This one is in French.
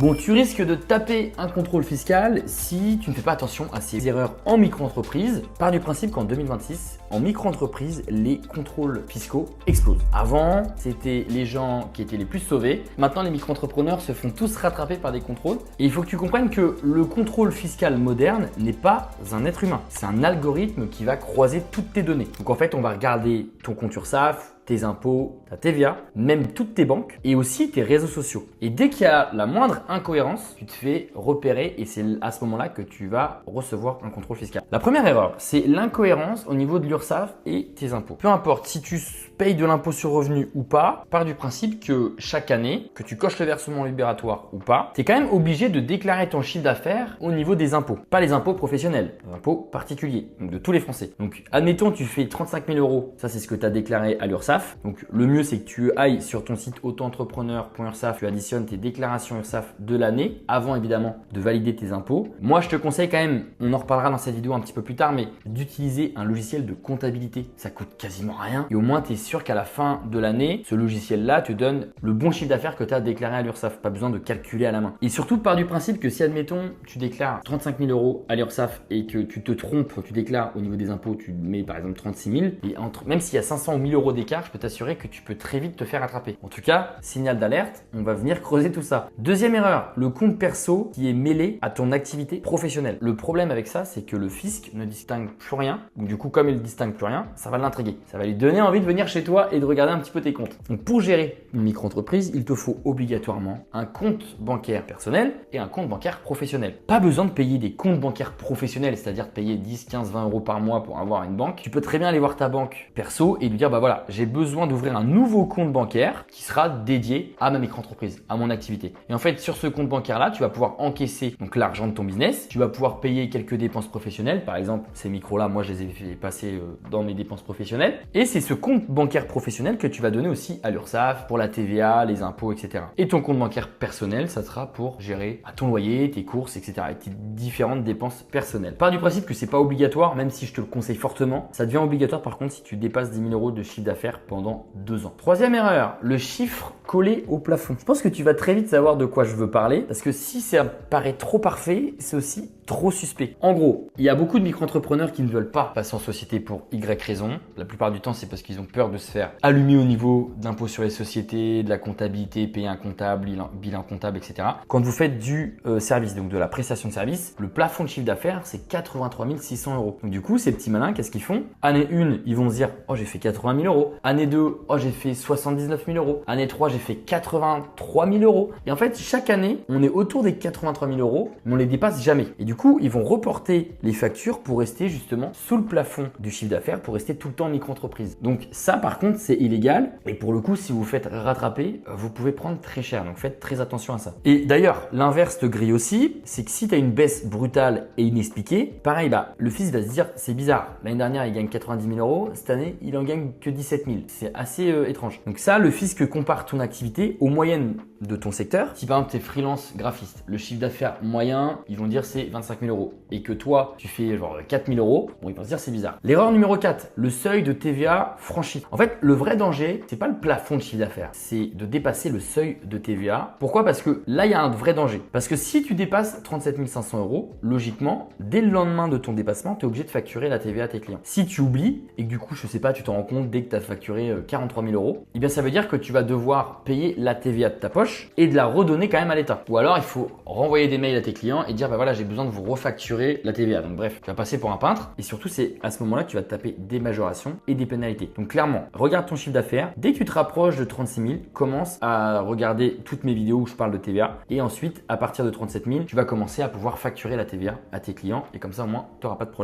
Bon, tu risques de taper un contrôle fiscal si tu ne fais pas attention à ces erreurs en micro-entreprise. Pars du principe qu'en 2026, en micro-entreprise, les contrôles fiscaux explosent. Avant, c'était les gens qui étaient les plus sauvés. Maintenant, les micro-entrepreneurs se font tous rattraper par des contrôles. Et il faut que tu comprennes que le contrôle fiscal moderne n'est pas un être humain. C'est un algorithme qui va croiser toutes tes données. Donc en fait, on va regarder ton compte URSSAF, tes impôts, ta TVA, même toutes tes banques et aussi tes réseaux sociaux. Et dès qu'il y a la moindre incohérence, tu te fais repérer et c'est à ce moment-là que tu vas recevoir un contrôle fiscal. La première erreur, c'est l'incohérence au niveau de l'URSSAF et tes impôts. Peu importe si tu payes de l'impôt sur revenu ou pas, pars du principe que chaque année, que tu coches le versement libératoire ou pas, tu es quand même obligé de déclarer ton chiffre d'affaires au niveau des impôts. Pas les impôts professionnels, les impôts particuliers, donc de tous les Français. Donc admettons tu fais 35 000 euros, ça c'est ce que tu as déclaré à l'URSSAF. Donc le mieux c'est que tu ailles sur ton site auto-entrepreneur.ursaf, tu additionnes tes déclarations URSSAF de l'année avant évidemment de valider tes impôts. Moi je te conseille quand même, on en reparlera dans cette vidéo un petit peu plus tard, mais d'utiliser un logiciel de comptabilité. Ça coûte quasiment rien et au moins tu es sûr qu'à la fin de l'année, ce logiciel-là te donne le bon chiffre d'affaires que tu as déclaré à l'URSSAF. Pas besoin de calculer à la main. Et surtout pars du principe que si admettons tu déclares 35 000 euros à l'URSSAF et que tu te trompes, tu déclares au niveau des impôts, tu mets par exemple 36 000 et même s'il y a 500 ou 1000 euros d'écart, je peux t'assurer que tu peux très vite te faire attraper. En tout cas, signal d'alerte, on va venir creuser tout ça. Deuxième erreur, le compte perso qui est mêlé à ton activité professionnelle. Le problème avec ça, c'est que le fisc ne distingue plus rien. Donc du coup, comme il ne distingue plus rien, ça va l'intriguer. Ça va lui donner envie de venir chez toi et de regarder un petit peu tes comptes. Donc pour gérer une micro-entreprise, il te faut obligatoirement un compte bancaire personnel et un compte bancaire professionnel. Pas besoin de payer des comptes bancaires professionnels, c'est-à-dire de payer 10, 15, 20 euros par mois pour avoir une banque. Tu peux très bien aller voir ta banque perso et lui dire, bah voilà, j'ai besoin d'ouvrir un nouveau compte bancaire qui sera dédié à ma micro-entreprise, à mon activité. Et en fait, sur ce compte bancaire-là, tu vas pouvoir encaisser donc l'argent de ton business. Tu vas pouvoir payer quelques dépenses professionnelles. Par exemple, ces micros-là, moi, je les ai fait passer dans mes dépenses professionnelles. Et c'est ce compte bancaire professionnel que tu vas donner aussi à l'URSSAF pour la TVA, les impôts, etc. Et ton compte bancaire personnel, ça sera pour gérer ton loyer, tes courses, etc. et tes différentes dépenses personnelles. Pars du principe que c'est pas obligatoire, même si je te le conseille fortement. Ça devient obligatoire par contre si tu dépasses 10 000 euros de chiffre d'affaires pendant 2 ans. Troisième erreur, le chiffre collé au plafond. Je pense que tu vas très vite savoir de quoi je veux parler parce que si ça paraît trop parfait, c'est aussi trop suspect. En gros, il y a beaucoup de micro-entrepreneurs qui ne veulent pas passer en société pour Y raison. La plupart du temps, c'est parce qu'ils ont peur de se faire allumer au niveau d'impôt sur les sociétés, de la comptabilité, payer un comptable, bilan comptable, etc. Quand vous faites du service, donc de la prestation de service, le plafond de chiffre d'affaires, c'est 83 600 euros. Donc du coup, ces petits malins, qu'est-ce qu'ils font? Année 1, ils vont se dire, oh j'ai fait 80 000 euros. Année 2, oh j'ai fait 79 000 euros. Année 3, j'ai fait 83 000 euros. Et en fait, chaque année, on est autour des 83 000 euros, mais on les dépasse jamais. Et du coup, ils vont reporter les factures pour rester justement sous le plafond du chiffre d'affaires, pour rester tout le temps en micro-entreprise. Donc ça, par contre, c'est illégal. Et pour le coup, si vous vous faites rattraper, vous pouvez prendre très cher. Donc faites très attention à ça. Et d'ailleurs, l'inverse te grille aussi, c'est que si tu as une baisse brutale et inexpliquée, pareil, le fisc va se dire, c'est bizarre. L'année dernière, il gagne 90 000 euros. Cette année, il en gagne que 17 000. C'est assez étrange. Donc ça, le fisc compare ton activité aux moyennes de ton secteur. Si par exemple, tu es freelance graphiste, le chiffre d'affaires moyen, ils vont dire c'est 25 000 euros. Et que toi, tu fais genre 4 000 euros, bon, ils vont se dire c'est bizarre. L'erreur numéro 4, le seuil de TVA franchi. En fait, le vrai danger, c'est pas le plafond de chiffre d'affaires, c'est de dépasser le seuil de TVA. Pourquoi? Parce que là, il y a un vrai danger. Parce que si tu dépasses 37 500 euros, logiquement, dès le lendemain de ton dépassement, tu es obligé de facturer la TVA à tes clients. Si tu oublies et que du coup, je sais pas, tu t'en rends compte dès que tu as facturé 43 000 euros, eh bien ça veut dire que tu vas devoir payer la TVA de ta poche et de la redonner quand même à l'État. Ou alors, il faut renvoyer des mails à tes clients et dire, bah voilà, j'ai besoin de vous refacturer la TVA. Donc bref, tu vas passer pour un peintre et surtout, c'est à ce moment-là que tu vas te taper des majorations et des pénalités. Donc clairement, regarde ton chiffre d'affaires. Dès que tu te rapproches de 36 000, commence à regarder toutes mes vidéos où je parle de TVA et ensuite, à partir de 37 000, tu vas commencer à pouvoir facturer la TVA à tes clients et comme ça, au moins, tu n'auras pas de problème.